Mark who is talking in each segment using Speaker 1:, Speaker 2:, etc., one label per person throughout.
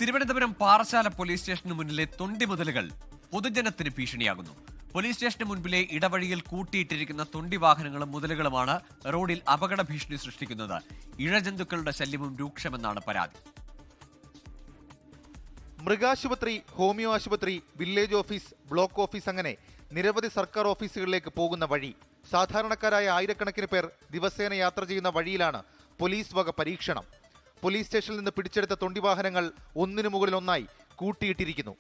Speaker 1: Thiruvananthapuram Parassala police സ്റ്റേഷന് മുന്നിലെ തൊണ്ടി മുതലുകൾ പൊതുജനത്തിന് ഭീഷണിയാകുന്നു. Police സ്റ്റേഷന് മുൻപിലെ ഇടവഴിയിൽ കൂട്ടിയിട്ടിരിക്കുന്ന തൊണ്ടി വാഹനങ്ങളും മുതലുകളുമാണ് റോഡിൽ അപകട ഭീഷണി സൃഷ്ടിക്കുന്നത്. ഇഴജന്തുക്കളുടെ ശല്യവും രൂക്ഷമെന്നാണ് പരാതി.
Speaker 2: മൃഗാശുപത്രി, ഹോമിയോ ആശുപത്രി, വില്ലേജ് ഓഫീസ്, ബ്ലോക്ക് ഓഫീസ് അങ്ങനെ നിരവധി സർക്കാർ ഓഫീസുകളിലേക്ക് പോകുന്ന വഴി. സാധാരണക്കാരായ ആയിരക്കണക്കിന് പേർ ദിവസേന യാത്ര ചെയ്യുന്ന വഴിയിലാണ് പോലീസ് വക പരീക്ഷണം. പോലീസ് സ്റ്റേഷനിൽ നിന്ന് പിടിച്ചെടുത്ത തൊണ്ടി വാഹനങ്ങൾ ഒന്നിനു മുകളിൽ ഒന്നായി കൂട്ടിയിട്ടിരിക്കുന്നു.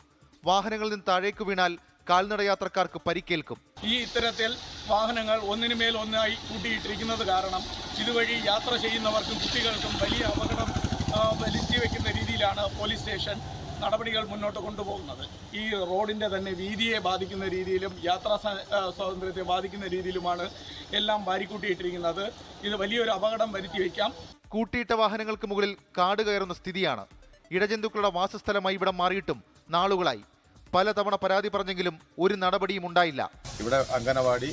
Speaker 2: വാഹനങ്ങളിൽ നിന്ന് താഴേക്ക് വീണാൽ കാൽനട യാത്രക്കാർക്ക് പരിക്കേൽക്കും.
Speaker 3: ഈ ഇത്തരത്തിൽ വാഹനങ്ങൾ ഒന്നിനുമേൽ ഒന്നായി കൂട്ടിയിട്ടിരിക്കുന്നത് കാരണം ഇതുവഴി യാത്ര ചെയ്യുന്നവർക്കും കുട്ടികൾക്കും വലിയ അപകടം വരുത്തി വയ്ക്കുന്ന രീതിയിലാണ് പോലീസ് സ്റ്റേഷൻ നടപടികൾ മുന്നോട്ട് കൊണ്ടുപോകുന്നത്. ഈ റോഡിൻ്റെ തന്നെ വീതിയെ ബാധിക്കുന്ന രീതിയിലും യാത്രാ സ്വാതന്ത്ര്യത്തെ ബാധിക്കുന്ന രീതിയിലുമാണ് എല്ലാം വാരിക്കൂട്ടിയിട്ടിരിക്കുന്നത്. ഇത് വലിയൊരു അപകടം വരുത്തി വയ്ക്കാം.
Speaker 2: കൂട്ടിയിട്ട വാഹനങ്ങൾക്ക് മുകളിൽ കാട് കയറുന്ന സ്ഥിതിയാണ്. ഇഴജന്തുക്കളുടെ വാസസ്ഥലമായി ഇവിടെ മാറിയിട്ടും നാളുകളായി. പലതവണ പരാതി പറഞ്ഞെങ്കിലും ഒരു നടപടിയും ഉണ്ടായില്ല.
Speaker 4: ഇവിടെ അംഗനവാടി,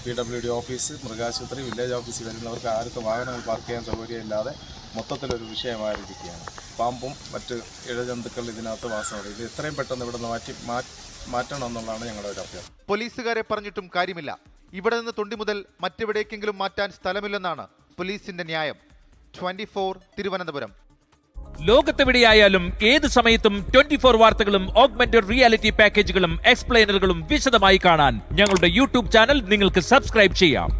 Speaker 4: PWD ഓഫീസ്, മൃഗാശുപത്രി, വില്ലേജ് ഓഫീസിൽ വരുന്നവർക്ക് ആർക്കും വാഹനങ്ങൾ പാർക്ക് ചെയ്യാൻ സൗകര്യമില്ലാതെ മൊത്തത്തിലൊരു വിഷയമായിരിക്കുകയാണ്. പാമ്പും മറ്റ് ഇഴജന്തുക്കൾ ഇതിനകത്ത് വാസമുണ്ട്. ഇത് എത്രയും പെട്ടെന്ന് ഇവിടെ നിന്ന് മാറ്റണം എന്നുള്ളതാണ് ഞങ്ങളുടെ ഒരു അഭ്യർത്ഥന.
Speaker 2: പോലീസുകാരെ പറഞ്ഞിട്ടും കാര്യമില്ല. ഇവിടെ നിന്ന് തൊണ്ടി മുതൽ മറ്റെവിടേക്കെങ്കിലും മാറ്റാൻ സ്ഥലമില്ലെന്നാണ് പോലീസിന്റെ ന്യായം. 24 തിരുവനന്തപുരം.
Speaker 5: ലോകത്തെവിടെയായാലും ഏത് സമയത്തും 24 വാർത്തകളും ഓഗ്മെന്റഡ് റിയാലിറ്റി പാക്കേജുകളും എക്സ്പ്ലെയിനറുകളും വിശദമായി കാണാൻ ഞങ്ങളുടെ യൂട്യൂബ് ചാനൽ നിങ്ങൾക്ക് സബ്സ്ക്രൈബ് ചെയ്യാം.